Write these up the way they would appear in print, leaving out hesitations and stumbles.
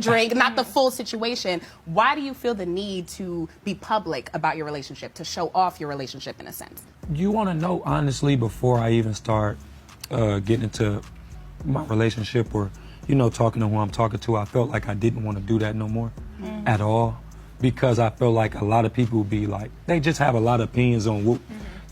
drink, not the full situation. Why do you feel the need to be public about your relationship, to show off your relationship in a sense? You want to know, honestly, before I even start getting into my relationship or, you know, talking to who I'm talking to, I felt like I didn't want to do that no more at all, because I feel like a lot of people be like, they just have a lot of opinions on what,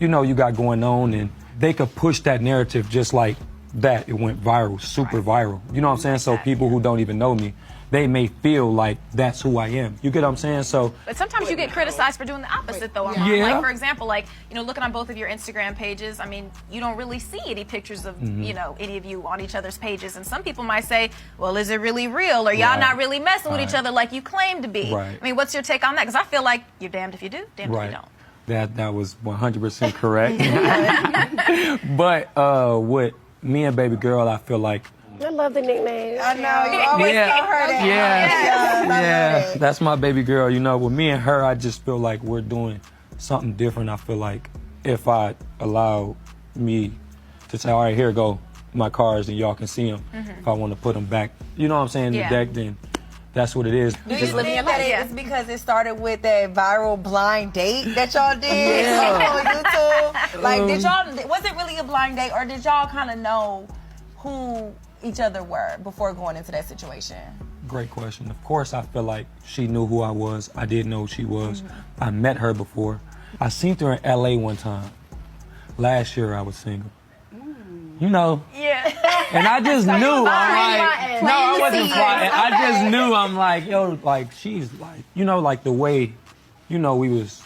you know, you got going on, and they could push that narrative just like that. It went viral, super viral. You know what I'm saying? So people who don't even know me, they may feel like that's who I am. You get what I'm saying? So, but sometimes you get criticized for doing the opposite, though. Armon. Like, for example, like, you know, looking on both of your Instagram pages, I mean, you don't really see any pictures of, you know, any of you on each other's pages. And some people might say, well, is it really real? Or y'all not really messing with each other like you claim to be? I mean, what's your take on that? Because I feel like you're damned if you do, damned if you don't. That was 100% correct. But with me and BabyGirl, I feel like, I love the nickname. I know, you always tell her that. Yeah, that's my BabyGirl. You know, with me and her, I just feel like we're doing something different. I feel like if I allow me to say, all right, here go my cards and y'all can see them. If I want to put them back, you know what I'm saying, in the deck, then that's what it is. Do you think that it's because it started with that viral blind date that y'all did on YouTube? Like, did y'all, was it really a blind date, or did y'all kind of know who each other were before going into that situation? Great question. Of course, I feel like she knew who I was. I didn't know who she was. I met her before. I seen her in LA one time. Last year I was single. You know. And I just knew. I'm like, no, I wasn't flying. I just knew. I'm like, yo, like, she's like, you know, like the way, you know, we was.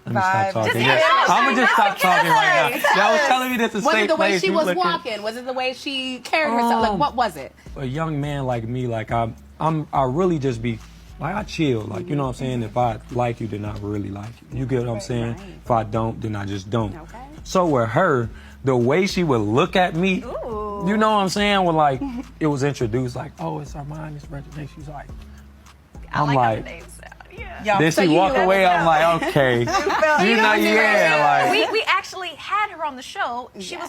Let me stop talking. I'm gonna just stop talking right now. Y'all was telling me this is a safe place. Was it the way she was walking? Was it the way she carried herself? Like, what was it? A young man like me, like I really just be, like, I chill. Like, you know what I'm saying? If I like you, then I really like you. You get what I'm saying? If I don't, then I just don't. So with her, the way she would look at me, you know what I'm saying? When, like, it was introduced, like, oh, it's Armon, it's Reginae. She's like, I'm like, then she walk away. I'm like, okay, you know, like we actually had her on the show. She was.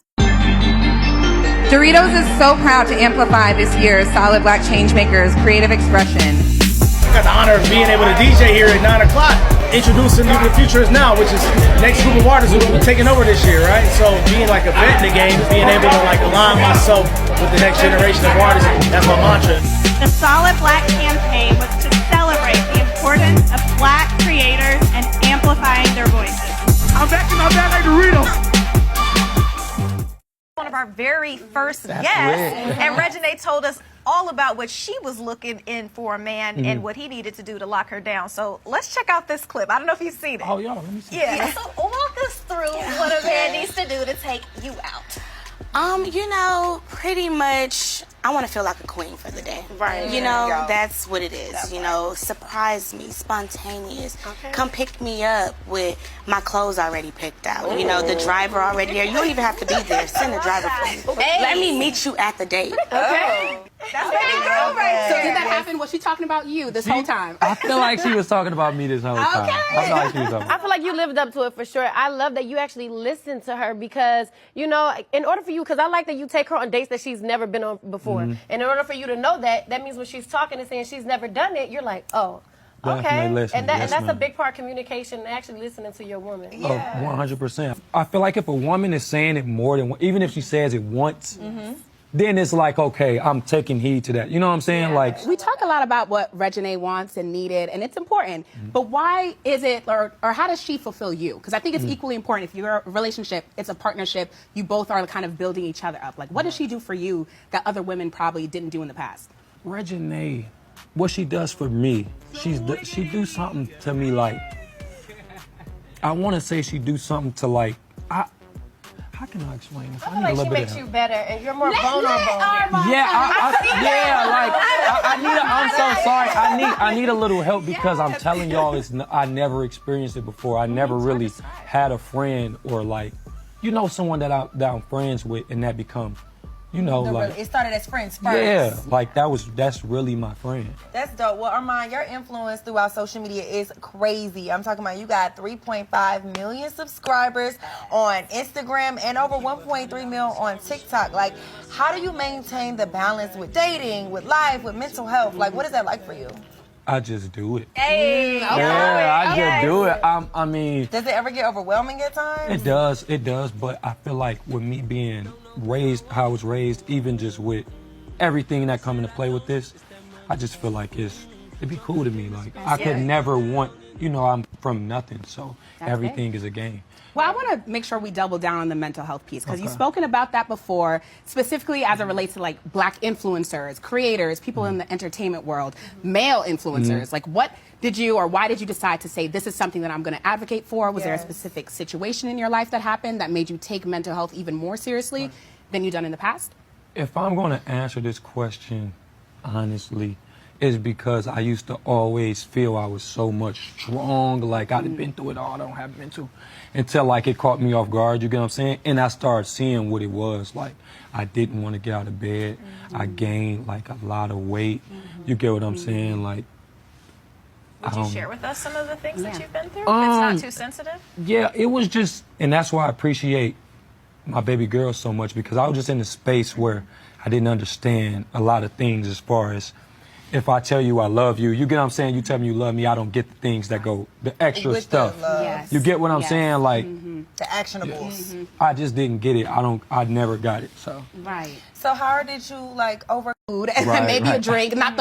Doritos is so proud to amplify this year's Solid Black Changemakers creative expression. I got the honor of being able to DJ here at 9 o'clock, introducing you to the future is now, which is the next group of artists who will be taking over this year, right? So being like a vet in the game, being able to like align myself with the next generation of artists, that's my mantra. The Solid Black campaign was to celebrate the importance of Black creators and amplifying their voices. I'm back in my bag like Doritos. One of our very first guests, and Reginae told us all about what she was looking in for a man and what he needed to do to lock her down. So let's check out this clip. I don't know if you've seen it. Oh, y'all, let me see. So walk us through what a man needs to do to take you out. You know, pretty much, I want to feel like a queen for the day. Right. You know, that's what it is. You know, surprise me, spontaneous. Come pick me up with my clothes already picked out. You know, the driver already there. You don't even have to be there. Send the driver for me. Let me meet you at the date. That's BabyGirl right So there. did that happen? Was she talking about you this whole time? I feel like she was talking about me this whole time. I feel like she was talking about I feel like you lived up to it for sure. I love that you actually listened to her because, you know, in order for you, because I like that you take her on dates that she's never been on before. And in order for you to know that, that means when she's talking and saying she's never done it, you're like, oh, okay. Listening. And that's a big part of communication, actually listening to your woman. 100%. I feel like if a woman is saying it more than, even if she says it once, then it's like, okay, I'm taking heed to that. You know what I'm saying? Like, we talk a lot about what Reginae wants and needed, and it's important. But why is it, or how does she fulfill you? Because I think it's equally important. If you're a relationship, it's a partnership. You both are kind of building each other up. Like, what does she do for you that other women probably didn't do in the past? Reginae, what she does for me, she do something to me like, I want to say she do something to like, how can I explain this? I feel like she makes you better and you're more vulnerable. I'm so sorry. I need a little help because I'm telling y'all, I never experienced it before. I never really had a friend or like, you know, someone that I'm friends with and that become you know, like it started as friends first. Yeah, like that's really my friend. That's dope. Well, Armon, your influence throughout social media is crazy. I'm talking about you got 3.5 million subscribers on Instagram and over 1.3 million on TikTok. Like, how do you maintain the balance with dating, with life, with mental health? Like, what is that like for you? I just do it. Hey, yeah, I just do it. I mean, does it ever get overwhelming at times? It does. But I feel like with me being raised, how I was raised, even just with everything that come into play with this, I just feel like it'd be cool to me. Like I could never want, you know, I'm from nothing, so everything is a game. Well, I want to make sure we double down on the mental health piece because you've spoken about that before, specifically as it relates to like Black influencers, creators, people in the entertainment world, male influencers. Like, what did you or why did you decide to say this is something that I'm going to advocate for? Was there a specific situation in your life that happened that made you take mental health even more seriously than you've done in the past? If I'm going to answer this question honestly, is because I used to always feel I was so much strong, like I'd been through it all, I don't have mental, until like it caught me off guard, you get what I'm saying? And I started seeing what it was, like I didn't want to get out of bed, I gained like a lot of weight, you get what I'm saying? Like, would you share with us some of the things that you've been through, if it's not too sensitive? Yeah, it was just, and that's why I appreciate my baby girl so much, because I was just in a space where I didn't understand a lot of things as far as, if I tell you I love you, you get what I'm saying? You tell me you love me, I don't get the things that go, the extra With stuff. Yes. You get what I'm saying? Like, The actionables. I just didn't get it. I never got it. So. Right. So how did you like over Food and maybe a drink, not the